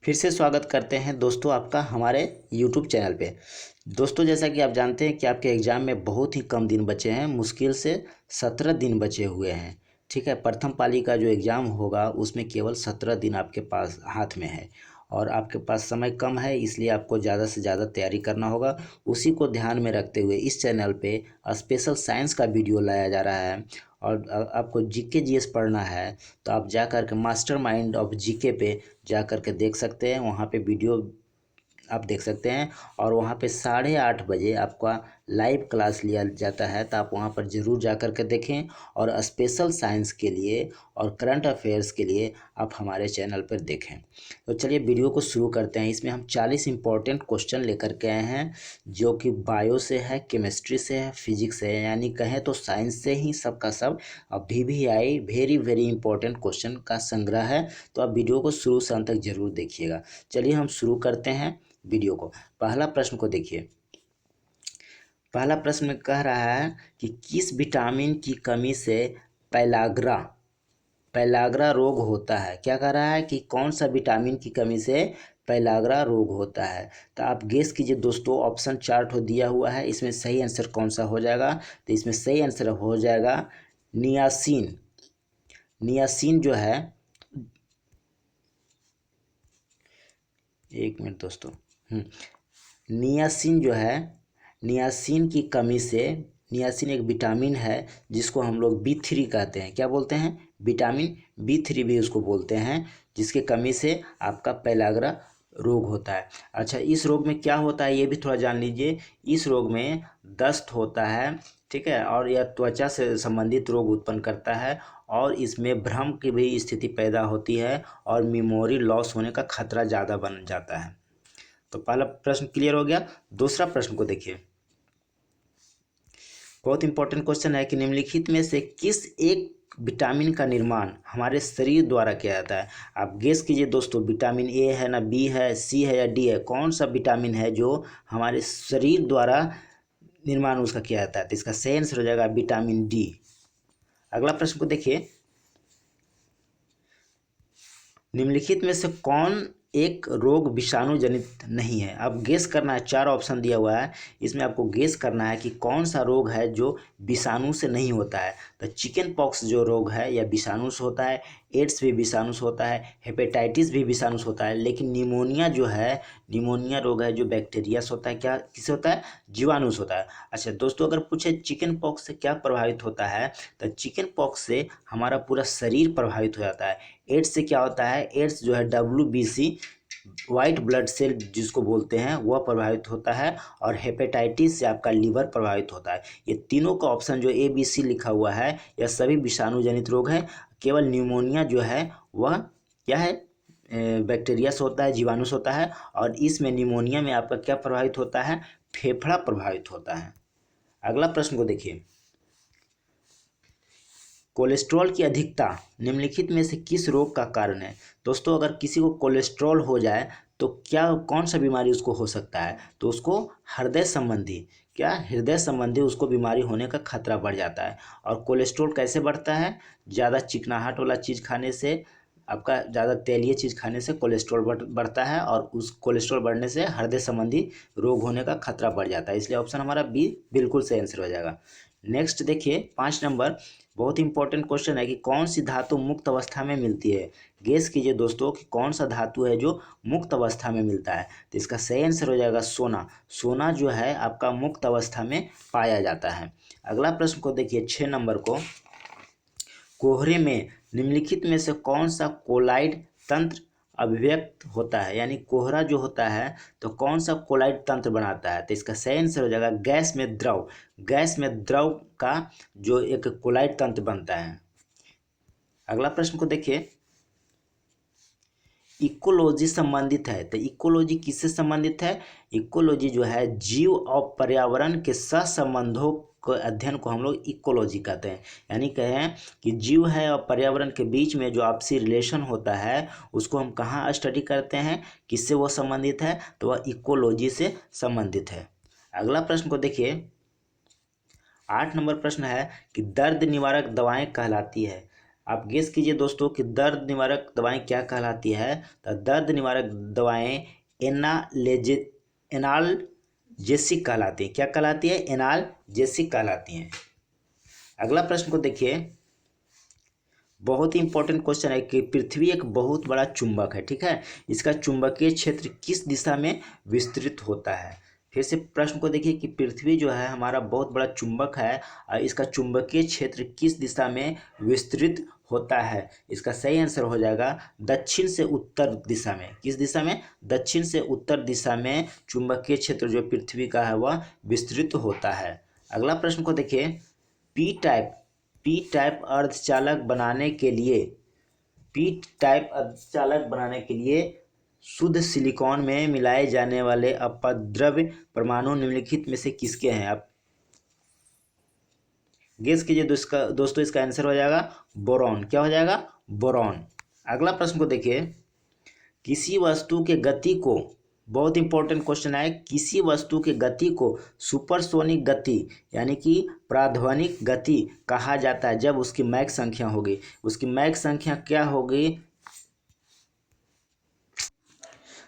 फिर से स्वागत करते हैं दोस्तों आपका हमारे YouTube चैनल पे। दोस्तों जैसा कि आप जानते हैं कि आपके एग्ज़ाम में बहुत ही कम दिन बचे हैं, मुश्किल से 17 दिन बचे हुए हैं। ठीक है, प्रथम पाली का जो एग्ज़ाम होगा उसमें केवल 17 दिन आपके पास हाथ में है और आपके पास समय कम है, इसलिए आपको ज़्यादा से ज़्यादा तैयारी करना होगा। उसी को ध्यान में रखते हुए इस चैनल पे स्पेशल साइंस का वीडियो लाया जा रहा है और आपको जीके जीएस पढ़ना है तो आप जा कर के मास्टर माइंड ऑफ जीके पे जा कर के देख सकते हैं। वहाँ पे वीडियो आप देख सकते हैं और वहाँ पे 8:30 बजे आपका लाइव क्लास लिया जाता है, तो आप वहाँ पर ज़रूर जा कर के देखें। और स्पेशल साइंस के लिए और करंट अफेयर्स के लिए आप हमारे चैनल पर देखें। तो चलिए वीडियो को शुरू करते हैं। इसमें हम 40 इंपॉर्टेंट क्वेश्चन लेकर के आए हैं, जो कि बायो से है, केमिस्ट्री से है, फिजिक्स से है, यानी कहें तो साइंस से ही सब का सब VVI very very important question का संग्रह है। तो आप वीडियो को शुरू से अंत तक जरूर देखिएगा। चलिए हम शुरू करते हैं वीडियो को। पहला प्रश्न को देखिए। पहला प्रश्न में कह रहा है कि किस विटामिन की कमी से पैलाग्रा पैलाग्रा रोग होता है। क्या कह रहा है कि कौन सा विटामिन की कमी से पैलाग्रा रोग होता है। तो आप गेस कीजिए दोस्तों, ऑप्शन चार्ट हो दिया हुआ है, इसमें सही आंसर कौन सा हो जाएगा। तो इसमें सही आंसर हो जाएगा नियासिन। नियासिन जो है, एक मिनट दोस्तों, नियासिन जो है, नियासिन की कमी से, नियासिन एक विटामिन है जिसको हम लोग B3 कहते हैं। क्या बोलते हैं? विटामिन B3 भी उसको बोलते हैं, जिसके कमी से आपका पैलाग्रा रोग होता है। अच्छा, इस रोग में क्या होता है ये भी थोड़ा जान लीजिए। इस रोग में दस्त होता है, ठीक है, और यह त्वचा से संबंधित रोग उत्पन्न करता है और इसमें भ्रम की भी स्थिति पैदा होती है और मेमोरी लॉस होने का खतरा ज़्यादा बन जाता है। तो पहला प्रश्न क्लियर हो गया। दूसरा प्रश्न को देखिए। बहुत इंपॉर्टेंट क्वेश्चन है कि निम्नलिखित में से किस एक विटामिन का निर्माण हमारे शरीर द्वारा किया जाता है। आप गेस कीजिए दोस्तों, विटामिन ए है ना, बी है, सी है या डी है। कौन सा विटामिन है जो हमारे शरीर द्वारा निर्माण उसका किया जाता है। तो इसका सही आंसर हो जाएगा विटामिन डी। अगला प्रश्न को देखिए। निम्नलिखित में से कौन एक रोग विषाणु जनित नहीं है। अब गेस करना है, 4 ऑप्शन दिया हुआ है, इसमें आपको गेस करना है कि कौन सा रोग है जो विषाणु से नहीं होता है। तो चिकन पॉक्स जो रोग है यह विषाणु से होता है, एड्स भी विषाणु से होता है, हेपेटाइटिस भी विषाणु से होता है, लेकिन निमोनिया जो है, निमोनिया रोग है जो बैक्टीरिया से होता है। क्या किससे होता है? जीवाणु से होता है। अच्छा दोस्तों, अगर पूछे चिकन पॉक्स से क्या प्रभावित होता है, तो चिकन पॉक्स से हमारा पूरा शरीर प्रभावित हो जाता है। एड्स से क्या होता है? एड्स जो है WBC, वाइट ब्लड सेल जिसको बोलते हैं, वह प्रभावित होता है। और हेपेटाइटिस से आपका लीवर प्रभावित होता है। ये तीनों का ऑप्शन जो ABC लिखा हुआ है, यह सभी विषाणु जनित रोग है। केवल न्यूमोनिया जो है वह क्या है? बैक्टीरिया से होता है, जीवाणु से होता है। और इसमें निमोनिया में आपका क्या प्रभावित होता है? फेफड़ा प्रभावित होता है। अगला प्रश्न को देखिए। कोलेस्ट्रॉल की अधिकता निम्नलिखित में से किस रोग का कारण है। दोस्तों, अगर किसी को कोलेस्ट्रॉल हो जाए तो क्या कौन सा बीमारी उसको हो सकता है? तो उसको हृदय संबंधी, क्या हृदय संबंधी उसको बीमारी होने का खतरा बढ़ जाता है। और कोलेस्ट्रॉल कैसे बढ़ता है? ज़्यादा चिकनाहट वाला चीज़ खाने से, आपका ज़्यादा तेलीय चीज़ खाने से कोलेस्ट्रॉल बढ़ता है और उस कोलेस्ट्रॉल बढ़ने से हृदय संबंधी रोग होने का खतरा बढ़ जाता है। इसलिए ऑप्शन हमारा बी बिल्कुल सही आंसर हो जाएगा। नेक्स्ट देखिए, 5 नंबर, बहुत इंपॉर्टेंट क्वेश्चन है कि कौन सी धातु मुक्त अवस्था में मिलती है। गेस कीजिए दोस्तों कि कौन सा धातु है जो मुक्त अवस्था में मिलता है। तो इसका सही आंसर हो जाएगा सोना। सोना जो है आपका मुक्त अवस्था में पाया जाता है। अगला प्रश्न को देखिए, 6 नंबर को। कोहरे में निम्नलिखित में से कौन सा कोलाइड तंत्र अभिव्यक्त होता है। यानी कोहरा जो होता है तो कौन सा कोलाइड तंत्र बनाता है। तो इसका सही आंसर हो जाएगा गैस में द्रव। गैस में द्रव का जो एक कोलाइड तंत्र बनता है। अगला प्रश्न को देखिए। इकोलॉजी संबंधित है, तो इकोलॉजी किससे संबंधित है? इकोलॉजी जो है जीव और पर्यावरण के सहसंबंधों को अध्ययन को हम लोग इकोलॉजी कहते हैं। यानी कहें कि जीव है और पर्यावरण के बीच में जो आपसी रिलेशन होता है उसको हम कहाँ स्टडी करते हैं, किससे वो संबंधित है? तो वह इकोलॉजी से संबंधित है। अगला प्रश्न को देखिए। 8 नंबर प्रश्न है कि दर्द निवारक दवाएं कहलाती है। आप गेस कीजिए दोस्तों कि दर्द निवारक दवाएं क्या कहलाती है। तो दर्द निवारक दवाएं एनाल्जेसिक कहलाती है। क्या कहलाती है? एनाल्जेसिक कहलाती हैं। अगला प्रश्न को देखिए, बहुत ही इंपॉर्टेंट क्वेश्चन है कि पृथ्वी एक बहुत बड़ा चुंबक है, ठीक है। इसका चुंबकीय क्षेत्र किस दिशा में विस्तृत होता है? फिर से प्रश्न को देखिए कि पृथ्वी जो है हमारा बहुत बड़ा चुंबक है और इसका चुंबकीय क्षेत्र किस दिशा में विस्तृत होता है? इसका सही आंसर हो जाएगा दक्षिण से उत्तर दिशा में। किस दिशा में? दक्षिण से उत्तर दिशा में चुंबकीय क्षेत्र जो पृथ्वी का है वह विस्तृत होता है। अगला प्रश्न को देखिए, पी टाइप अर्धचालक बनाने के लिए शुद्ध सिलिकॉन में मिलाए जाने वाले अपद्रव्य परमाणु निम्नलिखित में से किसके हैं? आप गेस कीजिए दोस्तों, इसका आंसर हो जाएगा बोरॉन। क्या हो जाएगा? बोरॉन। अगला प्रश्न को देखिए, किसी वस्तु के गति को, बहुत इंपॉर्टेंट क्वेश्चन है, किसी वस्तु के गति को सुपरसोनिक गति यानी कि प्राध्वनिक गति कहा जाता है जब उसकी मैक संख्या होगी। उसकी मैक संख्या क्या होगी?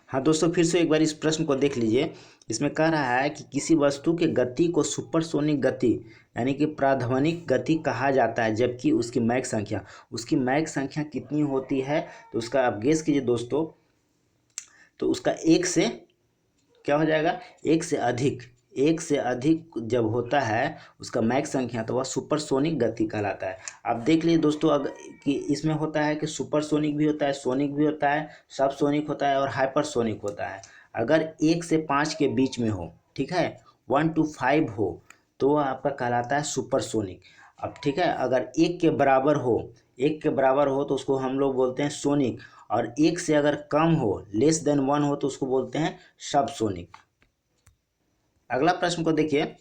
हाँ दोस्तों, फिर से एक बार इस प्रश्न को देख लीजिए। इसमें कह रहा है कि किसी वस्तु के गति को सुपरसोनिक गति यानी कि प्राध्वनिक गति कहा जाता है जबकि उसकी मैक संख्या कितनी होती है? तो उसका आप गेस कीजिए दोस्तों, तो उसका एक से क्या हो जाएगा? एक से अधिक जब होता है उसका मैक संख्या तो वह सुपरसोनिक गति कहलाता है। आप देख लीजिए दोस्तों, अगर कि इसमें होता है कि सुपरसोनिक भी होता है, सोनिक भी होता है, सबसोनिक होता है और हाइपरसोनिक होता है। अगर 1 से 5 के बीच में हो, ठीक है, 1 to 5 हो तो वह आपका कहलाता है सुपरसोनिक। अब ठीक है, अगर 1 के बराबर हो तो उसको हम लोग बोलते हैं सोनिक, और 1 से अगर कम हो, लेस देन 1 हो तो उसको बोलते हैं सबसोनिक। अगला प्रश्न को देखिए,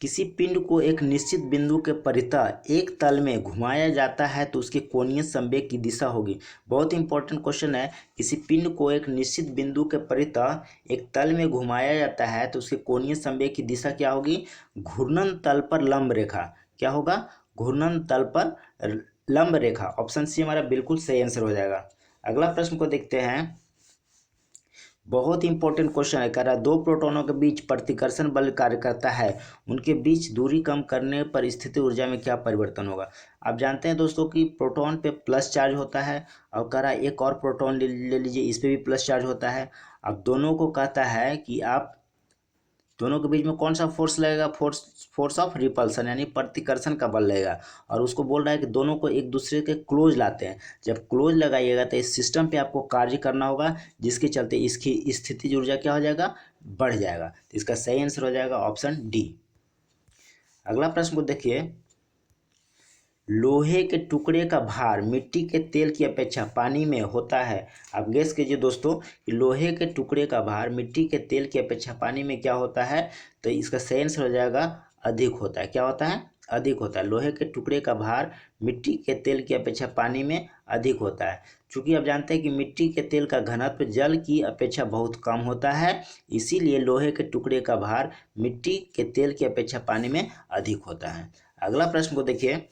किसी पिंड को एक निश्चित बिंदु के परितः एक तल में घुमाया जाता है तो उसके कोणीय संवेग की दिशा होगी। बहुत इंपॉर्टेंट क्वेश्चन है। किसी पिंड को एक निश्चित बिंदु के परितः एक तल में घुमाया जाता है तो उसके कोणीय संवेग की दिशा क्या होगी? घूर्णन तल पर लंब रेखा। क्या होगा? घूर्णन तल पर लंब रेखा। ऑप्शन सी हमारा बिल्कुल सही आंसर हो जाएगा। अगला प्रश्न को देखते हैं, बहुत ही इंपॉर्टेंट क्वेश्चन है। कह रहा है दो प्रोटॉनों के बीच प्रतिकर्षण बल कार्य करता है, उनके बीच दूरी कम करने पर स्थितिज ऊर्जा में क्या परिवर्तन होगा? आप जानते हैं दोस्तों कि प्रोटॉन पे प्लस चार्ज होता है, और कह रहा है एक और प्रोटॉन ले लीजिए, इस पे भी प्लस चार्ज होता है। अब दोनों को कहता है कि आप दोनों के बीच में कौन सा फोर्स लगेगा? फोर्स ऑफ रिपल्सन यानी प्रतिकर्षण का बल लगेगा। और उसको बोल रहा है कि दोनों को एक दूसरे के क्लोज लाते हैं। जब क्लोज लगाइएगा तो इस सिस्टम पे आपको कार्य करना होगा, जिसके चलते इसकी स्थितिज ऊर्जा क्या हो जाएगा? बढ़ जाएगा। तो इसका सही आंसर हो जाएगा ऑप्शन डी। अगला प्रश्न को देखिए, लोहे के टुकड़े का भार मिट्टी के तेल की अपेक्षा पानी में होता है। आप गेस कीजिए दोस्तों कि लोहे के टुकड़े का भार मिट्टी के तेल की अपेक्षा पानी में क्या होता है? तो इसका सही आंसर हो जाएगा अधिक होता है। क्या होता है? अधिक होता है। लोहे के टुकड़े का भार मिट्टी के तेल की अपेक्षा पानी में अधिक होता है। चूंकि आप जानते हैं कि मिट्टी के तेल का घनत्व जल की अपेक्षा बहुत कम होता है, इसीलिए लोहे के टुकड़े का भार मिट्टी के तेल की अपेक्षा पानी में अधिक होता है। अगला प्रश्न को देखिए,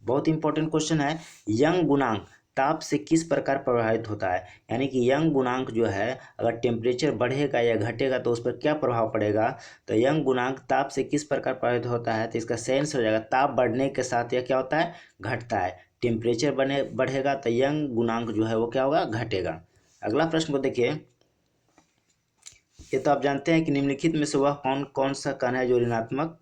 बहुत इंपॉर्टेंट क्वेश्चन है। यंग गुणांक ताप से किस प्रकार प्रभावित होता है? यानी कि यंग गुणांक जो है अगर टेम्परेचर बढ़ेगा या घटेगा तो उस पर क्या प्रभाव पड़ेगा? तो यंग गुणांक ताप से किस प्रकार प्रभावित होता है? तो इसका सही आंसर हो जाएगा ताप बढ़ने के साथ यह क्या होता है? घटता है। टेम्परेचर बढ़ेगा तो यंग गुणांक जो है वो क्या होगा? घटेगा। अगला प्रश्न को देखिए, ये तो आप जानते हैं कि निम्नलिखित में से वह कौन कौन सा कण है जो ऋणात्मक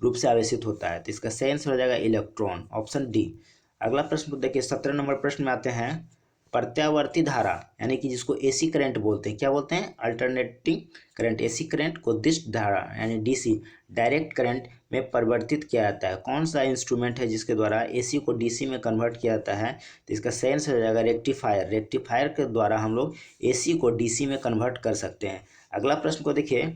रूप से आवेशित होता है? तो इसका सही आंसर हो जाएगा इलेक्ट्रॉन, ऑप्शन डी। अगला प्रश्न को देखिए, 17 नंबर प्रश्न में आते हैं, प्रत्यावर्ती धारा यानी कि जिसको एसी करंट बोलते हैं, क्या बोलते हैं? Alternating current. एसी करंट को दिश धारा यानी डीसी डायरेक्ट करंट में परिवर्तित किया जाता है। कौन सा इंस्ट्रूमेंट है जिसके द्वारा एसी को डीसी में कन्वर्ट किया जाता है? तो इसका सही आंसर हो जाएगा रेक्टिफायर। रेक्टिफायर के द्वारा हम लोग एसी को डीसी में कन्वर्ट कर सकते हैं। अगला प्रश्न को देखिए,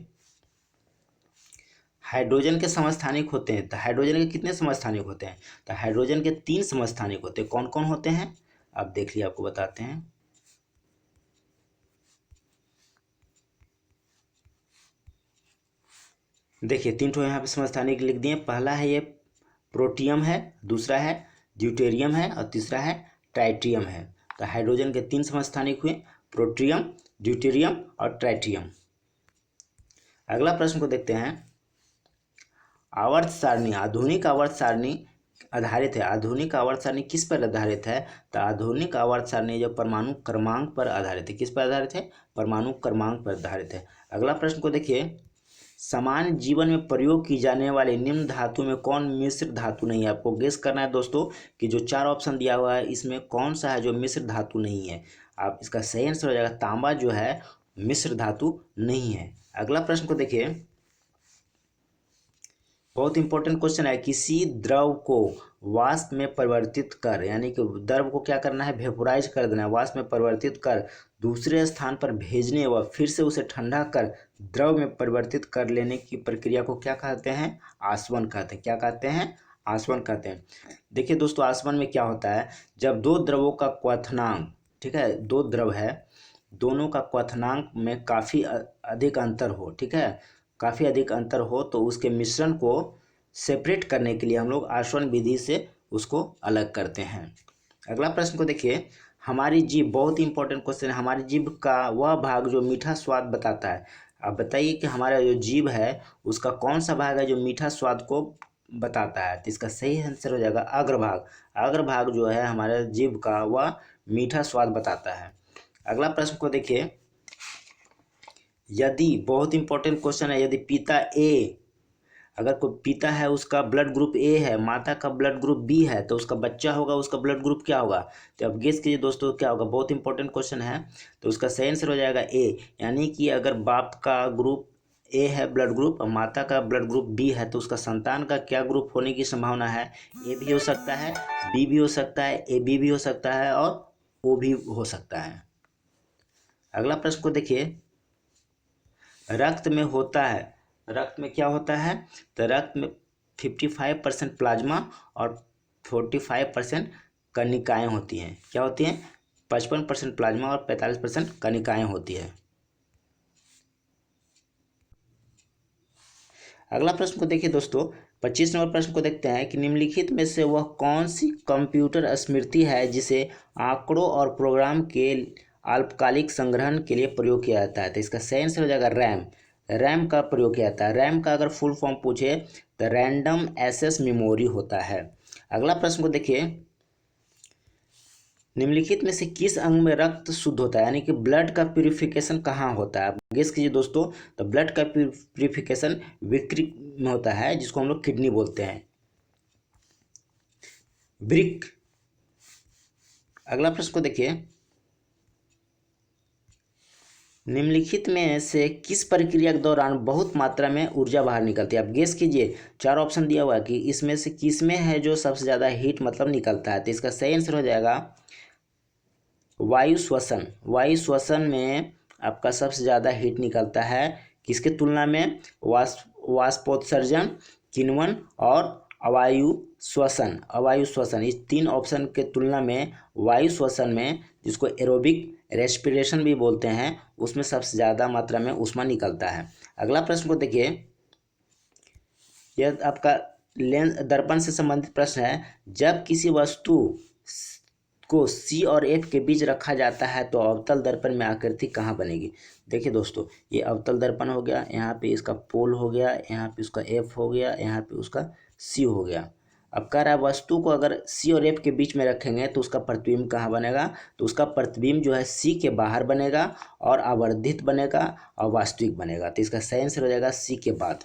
हाइड्रोजन के समस्थानिक होते हैं। तो हाइड्रोजन के कितने समस्थानिक होते हैं? तो हाइड्रोजन के 3 समस्थानिक होते हैं। कौन कौन होते हैं? आप देख लीजिए, आपको बताते हैं। देखिए 3 ठो यहाँ पे समस्थानिक लिख दिए। पहला है ये प्रोटियम है, दूसरा है ड्यूटेरियम है और तीसरा है ट्राइटियम है। तो हाइड्रोजन के 3 समस्थानिक हुए, प्रोटियम, ड्यूटेरियम और ट्राइटियम। अगला प्रश्न को देखते हैं। आवर्त सारणी, आधुनिक आवर्त सारणी आधारित है। आधुनिक आवर्त सारणी किस पर आधारित है? तो आधुनिक आवर्त सारणी जो परमाणु क्रमांक पर आधारित है। किस पर आधारित है? परमाणु क्रमांक पर आधारित है। अगला प्रश्न को देखिए। सामान्य जीवन में प्रयोग की जाने वाले निम्न धातु में कौन मिश्र धातु नहीं है? आपको गेस करना है दोस्तों कि जो 4 ऑप्शन दिया हुआ है इसमें कौन सा है जो मिश्र धातु नहीं है। आप इसका सही आंसर हो जाएगा तांबा जो है मिश्र धातु नहीं है। अगला प्रश्न को देखिए, बहुत इंपॉर्टेंट क्वेश्चन है। किसी द्रव को वाष्प में परिवर्तित कर, यानी कि द्रव को क्या करना है? वेपोराइज कर देना है, वाष्प में परिवर्तित कर दूसरे स्थान पर भेजने व फिर से उसे ठंडा कर द्रव में परिवर्तित कर लेने की प्रक्रिया को क्या कहते हैं? आसवन कहते हैं। क्या कहते हैं? आसवन कहते हैं। देखिए दोस्तों, आसवन में क्या होता है, जब दो द्रवों का क्वथनांक, ठीक है, दो द्रव है, दोनों का क्वथनांक में काफ़ी अधिक अंतर हो, ठीक है, काफ़ी अधिक अंतर हो तो उसके मिश्रण को सेपरेट करने के लिए हम लोग आसवन विधि से उसको अलग करते हैं। अगला प्रश्न को देखिए। हमारी जीभ, बहुत ही इंपॉर्टेंट क्वेश्चन है। हमारी जीभ का वह भाग जो मीठा स्वाद बताता है। अब बताइए कि हमारा जो जीभ है उसका कौन सा भाग है जो मीठा स्वाद को बताता है? तो इसका सही आंसर हो जाएगा अग्रभाग। अग्रभाग जो है हमारे जीभ का वह मीठा स्वाद बताता है। अगला प्रश्न को देखिए। यदि, बहुत इंपॉर्टेंट क्वेश्चन है, यदि पिता ए, अगर कोई पिता है उसका ब्लड ग्रुप ए है, माता का ब्लड ग्रुप बी है, तो उसका बच्चा होगा उसका ब्लड ग्रुप क्या होगा? तो अब गेस कीजिए दोस्तों क्या होगा। बहुत इंपॉर्टेंट क्वेश्चन है। तो उसका सही आंसर हो जाएगा ए, यानी कि अगर बाप का ग्रुप ए है ब्लड ग्रुप और माता का ब्लड ग्रुप बी है तो उसका संतान का क्या ग्रुप होने की संभावना है? ए भी हो सकता है, बी भी हो सकता है, ए बी भी हो सकता है और ओ भी हो सकता है। अगला प्रश्न को देखिए। रक्त में होता है, रक्त में क्या होता है? तो रक्त में 55% प्लाज्मा और 45% कणिकाएँ होती हैं। क्या होती हैं? 55% प्लाज्मा और 45% कणिकाएँ होती है। अगला प्रश्न को देखिए दोस्तों। 25 नंबर प्रश्न को देखते हैं कि निम्नलिखित में से वह कौन सी कंप्यूटर स्मृति है जिसे आंकड़ों और प्रोग्राम के अल्पकालिक संग्रहण के लिए प्रयोग किया जाता है? तो इसका सही आंसर हो जाएगा रैम। रैम का प्रयोग किया जाता है। रैम का अगर फुल फॉर्म पूछे तो रैंडम एक्सेस मेमोरी होता है। अगला प्रश्न को देखिए। निम्नलिखित में से किस अंग में रक्त शुद्ध होता है, यानी कि ब्लड का प्यूरिफिकेशन कहाँ होता है? गेस कीजिए दोस्तों। तो ब्लड का प्यूरिफिकेशन वृक्क में होता है, जिसको हम लोग किडनी बोलते हैं, वृक्क। अगला प्रश्न को देखिए। निम्नलिखित में से किस प्रक्रिया के दौरान बहुत मात्रा में ऊर्जा बाहर निकलती है? आप गेस कीजिए। 4 ऑप्शन दिया हुआ है कि इसमें से किस में है जो सबसे ज़्यादा हीट मतलब निकलता है? तो इसका सही आंसर हो जाएगा वायु श्वसन। वायु श्वसन में आपका सबसे ज़्यादा हीट निकलता है। किसके तुलना में? वाष्पोत्सर्जन, किण्वन और अवायु श्वसन। अवायु श्वसन, इस 3 ऑप्शन के तुलना में वायु श्वसन में, जिसको एरोबिक रेस्पिरेशन भी बोलते हैं, उसमें सबसे ज़्यादा मात्रा में ऊष्मा निकलता है। अगला प्रश्न को देखिए। यह आपका लेंस दर्पण से संबंधित प्रश्न है। जब किसी वस्तु को सी और एफ के बीच रखा जाता है तो अवतल दर्पण में आकृति कहाँ बनेगी? देखिए दोस्तों, ये अवतल दर्पण हो गया, यहाँ पे इसका पोल हो गया, यहाँ पे उसका एफ हो गया, यहाँ पे उसका सी हो गया। अब कह रहा है वस्तु को अगर सी और एफ के बीच में रखेंगे तो उसका प्रतिबिंब कहाँ बनेगा? तो उसका प्रतिबिंब जो है सी के बाहर बनेगा और आवर्धित बनेगा और वास्तविक बनेगा। तो इसका सही आंसर हो जाएगा सी के बाद।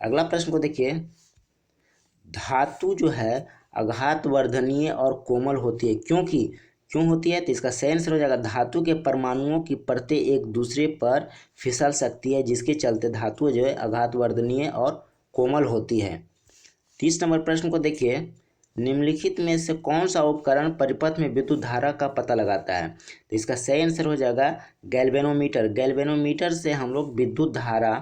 अगला प्रश्न को देखिए। धातु जो है आघात वर्धनीय और कोमल होती है, क्यों होती है? तो इसका सही आंसर हो जाएगा धातु के परमाणुओं की परतें एक दूसरे पर फिसल सकती है, जिसके चलते धातु जो है आघात वर्धनीय और कोमल होती है। 30 नंबर प्रश्न को देखिए। निम्नलिखित में से कौन सा उपकरण परिपथ में विद्युत धारा का पता लगाता है? तो इसका सही आंसर हो जाएगा गैल्वेनोमीटर। गैल्वेनोमीटर से हम लोग विद्युत धारा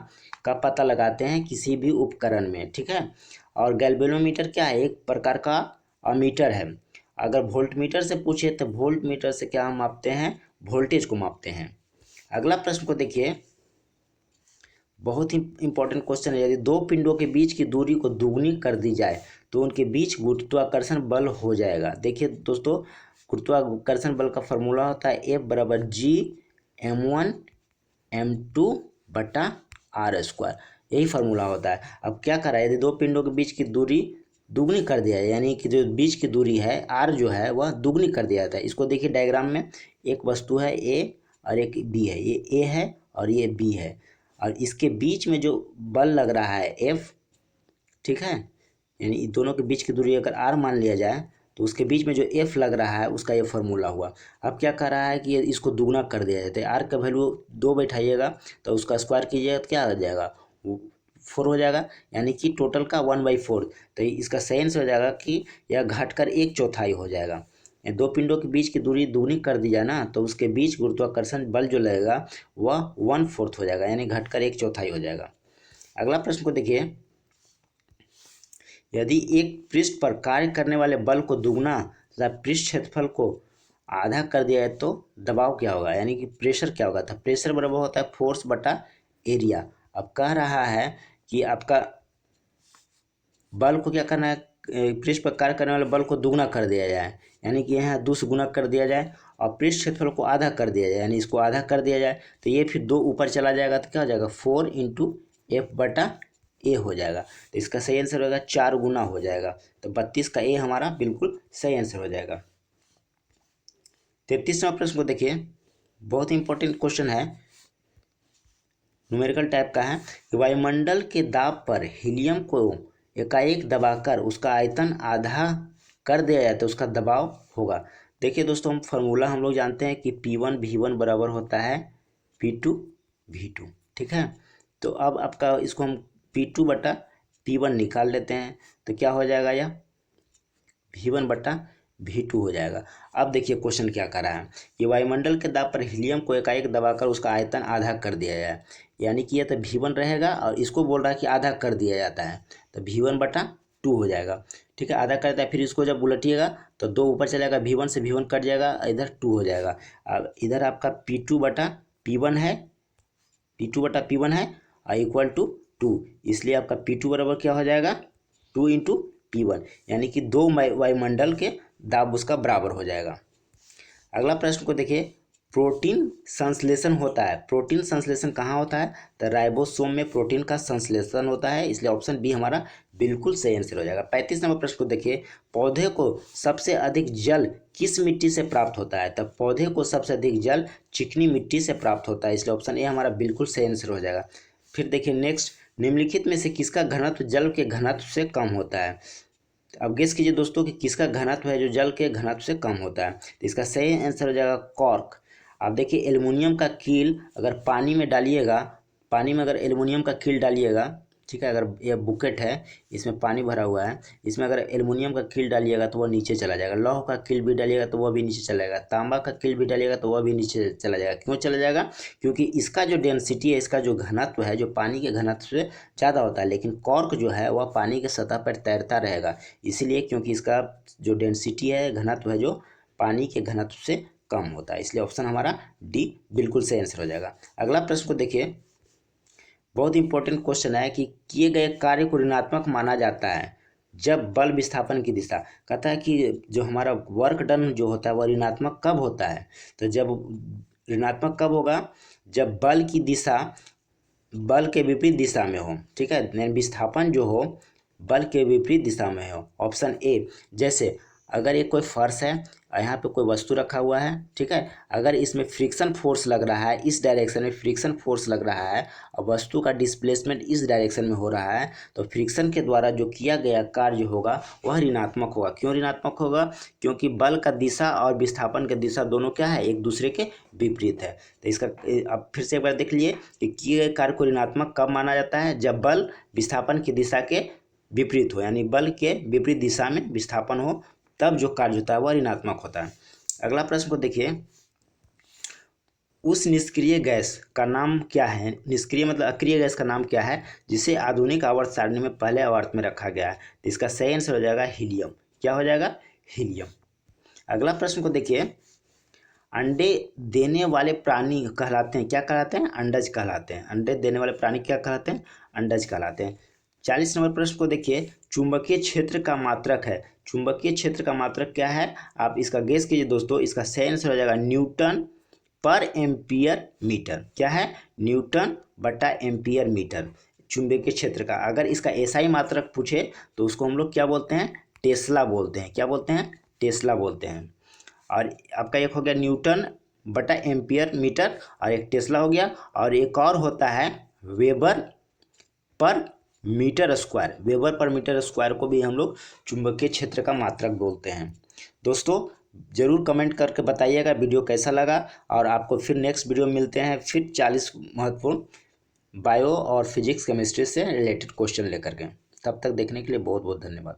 का पता लगाते हैं किसी भी उपकरण में, ठीक है। और गैल्वेनोमीटर क्या है? एक प्रकार का अमीटर है। अगर वोल्ट मीटर से पूछे तो वोल्ट मीटर से क्या हम मापते हैं? वोल्टेज को मापते हैं। अगला प्रश्न को देखिए। बहुत ही इंपॉर्टेंट क्वेश्चन है। यदि दो पिंडों के बीच की दूरी को दुगनी कर दी जाए तो उनके बीच गुरुत्वाकर्षण बल हो जाएगा। देखिए दोस्तों, गुरुत्वाकर्षण बल का फॉर्मूला होता है F बराबर G m1m2/r²। यही फार्मूला होता है। अब क्या करा है, यदि दो पिंडों के बीच की दूरी दुगनी कर दिया है, यानी कि जो बीच की दूरी है r जो है वह दुगनी कर दिया जाता है। इसको देखिए डायग्राम में, एक वस्तु है A और एक B है, ये A है और ये B है, और इसके बीच में जो बल लग रहा है F, ठीक है, यानी दोनों के बीच की दूरी अगर r मान लिया जाए तो उसके बीच में जो F लग रहा है उसका ये फॉर्मूला हुआ। अब क्या कर रहा है कि इसको दुगना कर दिया जाता है। r का वैल्यू 2 बैठाइएगा तो उसका स्क्वायर कीजिएगा तो क्या आ जाएगा, 4 हो जाएगा, यानी कि टोटल का 1/4। तो इसका सही आंसर हो जाएगा कि यह घटकर 1/4 हो जाएगा। दो पिंडों के बीच की दूरी दुगनी कर दी जाए ना, तो उसके बीच गुरुत्वाकर्षण बल जो लगेगा वह 1/4 हो जाएगा, यानी घटकर 1/4 हो जाएगा। अगला प्रश्न को देखिए, यदि एक पृष्ठ पर कार्य करने वाले बल को दुगना तथा पृष्ठ क्षेत्रफल को आधा कर दिया जाए तो दबाव क्या होगा, यानी कि प्रेशर क्या होगा। तो प्रेशर बराबर होता है फोर्स बटा एरिया। अब कह रहा है कि आपका बल को क्या करना है, पृष्ठ पर कार्य करने वाले बल को दुगना कर दिया जाए, यानी कि यहाँ 2 से गुना कर दिया जाए, और पृष्ठ क्षेत्रफल को आधा कर दिया जाए, यानी इसको आधा कर दिया जाए, तो ये फिर 2 ऊपर चला जाएगा तो क्या हो जाएगा, 4 × F/A हो जाएगा। तो इसका सही आंसर होगा 4 गुना हो जाएगा। तो 32 का A हमारा बिल्कुल सही आंसर हो जाएगा। 33वां प्रश्न को देखिए, बहुत ही इंपॉर्टेंट क्वेश्चन है, न्यूमेरिकल टाइप का है कि वायुमंडल के दाब पर हीलियम को एकाएक दबाकर उसका आयतन आधा कर दिया जाए तो उसका दबाव होगा। देखिए दोस्तों, फार्मूला हम लोग जानते हैं कि P1 V1 बराबर होता है P2 V2, ठीक है। तो अब आपका इसको हम P2/P1 निकाल लेते हैं, तो क्या हो जाएगा, यह V1/V2 हो जाएगा। अब देखिए क्वेश्चन क्या कर रहा है कि वायुमंडल के दाब पर हीलियम को एकाएक दबाकर उसका आयतन आधा कर दिया जाए, यानी कि यह तो V1 रहेगा, और इसको बोल रहा है कि आधा कर दिया जाता है, तो V1/2 हो जाएगा, ठीक है। आधा करता है, फिर इसको जब उलटिएगा तो 2 ऊपर चलेगा, V1 से V1 कट जाएगा, इधर 2 हो जाएगा। अब इधर आपका P2/P1 है, P2/P1 है और इक्वल टू 2, इसलिए आपका P2 बराबर क्या हो जाएगा, 2 × P1, यानी कि 2 वायुमंडल के दाब उसका बराबर हो जाएगा। अगला प्रश्न को देखिए, प्रोटीन संश्लेषण होता है, प्रोटीन संश्लेषण कहाँ होता है, तो राइबोसोम में प्रोटीन का संश्लेषण होता है, इसलिए ऑप्शन बी हमारा बिल्कुल सही आंसर हो जाएगा। 35 नंबर प्रश्न को देखिए, पौधे को सबसे अधिक जल किस मिट्टी से प्राप्त होता है, तो पौधे को सबसे अधिक जल चिकनी मिट्टी से प्राप्त होता है, इसलिए ऑप्शन ए हमारा बिल्कुल सही आंसर हो जाएगा। फिर देखिए नेक्स्ट, निम्नलिखित में से किसका घनत्व जल के घनत्व से कम होता है। अब गेस कीजिए दोस्तों कि किसका घनत्व है जो जल के घनत्व से कम होता है, तो इसका सही आंसर हो जाएगा कॉर्क। आप देखिए एल्युमिनियम का कील अगर पानी में डालिएगा, पानी में अगर एल्युमिनियम का कील डालिएगा, ठीक है, अगर यह बुकेट है, इसमें पानी भरा हुआ है, इसमें अगर एल्युमिनियम का कील डालिएगा तो वह नीचे चला जाएगा, लौह का कील भी डालिएगा तो वह भी नीचे चला जाएगा, तांबा का कील भी डालिएगा तो वह भी नीचे चला जाएगा। क्यों चला जाएगा, क्योंकि इसका जो डेंसिटी है, इसका जो घनत्व है, जो पानी के घनत्व से ज़्यादा होता है, लेकिन कॉर्क जो है वह पानी के सतह पर तैरता रहेगा, इसलिए क्योंकि इसका जो डेंसिटी है, घनत्व है, जो पानी के घनत्व से कम होता है, इसलिए ऑप्शन हमारा डी बिल्कुल सही आंसर हो जाएगा। अगला प्रश्न को देखिए, बहुत इंपॉर्टेंट क्वेश्चन है कि किए गए कार्य को ऋणात्मक माना जाता है जब बल विस्थापन की दिशा, कहता है कि जो हमारा वर्क डन जो होता है वह ऋणात्मक कब होता है, तो जब ऋणात्मक कब होगा, जब बल की दिशा बल के विपरीत दिशा में हो, ठीक है, विस्थापन जो हो बल के विपरीत दिशा में हो। ऑप्शन ए, जैसे अगर ये कोई फर्श है और यहाँ पे कोई वस्तु रखा हुआ है, ठीक है, अगर इसमें फ्रिक्शन फोर्स लग रहा है, इस डायरेक्शन में फ्रिक्शन फोर्स लग रहा है और वस्तु का डिस्प्लेसमेंट इस डायरेक्शन में हो रहा है, तो फ्रिक्शन के द्वारा जो किया गया कार्य होगा वह ऋणात्मक होगा। क्यों ऋणात्मक होगा, क्योंकि बल का दिशा और विस्थापन की दिशा दोनों क्या है, एक दूसरे के विपरीत है। तो इसका अब फिर से एक बार देख लिए कि किए गए कार्य को ऋणात्मक कब माना जाता है, जब बल विस्थापन की दिशा के विपरीत हो, यानी बल के विपरीत दिशा में विस्थापन हो, तब जो कार्य होता है वह ऋणात्मक होता है। अगला प्रश्न को देखिए, उस निष्क्रिय गैस का नाम क्या है, निष्क्रिय मतलब अक्रिय गैस का नाम क्या है जिसे आधुनिक आवर्त सारणी में पहले आवर्त में रखा गया है, तो इसका सही आंसर हो जाएगा हीलियम। क्या हो जाएगा, हीलियम। अगला प्रश्न को देखिए, अंडे देने वाले प्राणी कहलाते हैं, क्या कहलाते हैं, अंडज कहलाते हैं। अंडे देने वाले प्राणी क्या कहलाते हैं, अंडज कहलाते हैं। 40 नंबर प्रश्न को देखिए, चुंबकीय क्षेत्र का मात्रक है। चुंबकीय क्षेत्र का मात्रक क्या है, आप इसका गेस कीजिए दोस्तों। इसका सही आंसर हो जाएगा न्यूटन पर एम्पियर मीटर। क्या है, न्यूटन बटा एम्पियर मीटर चुंबकीय क्षेत्र का। अगर इसका एसआई मात्रक पूछे तो उसको हम लोग क्या बोलते हैं, टेस्ला बोलते हैं। क्या बोलते हैं, टेस्ला बोलते हैं। और आपका एक हो गया न्यूटन बटा एम्पियर मीटर और एक टेस्ला हो गया। और एक और होता है weber per metre square. Weber per metre square को भी हम लोग चुंबकीय क्षेत्र का मात्रक बोलते हैं। दोस्तों ज़रूर कमेंट करके बताइएगा वीडियो कैसा लगा, और आपको फिर नेक्स्ट वीडियो में मिलते हैं फिर 40 महत्वपूर्ण बायो और फिजिक्स केमिस्ट्री से रिलेटेड क्वेश्चन लेकर के। तब तक देखने के लिए बहुत बहुत धन्यवाद।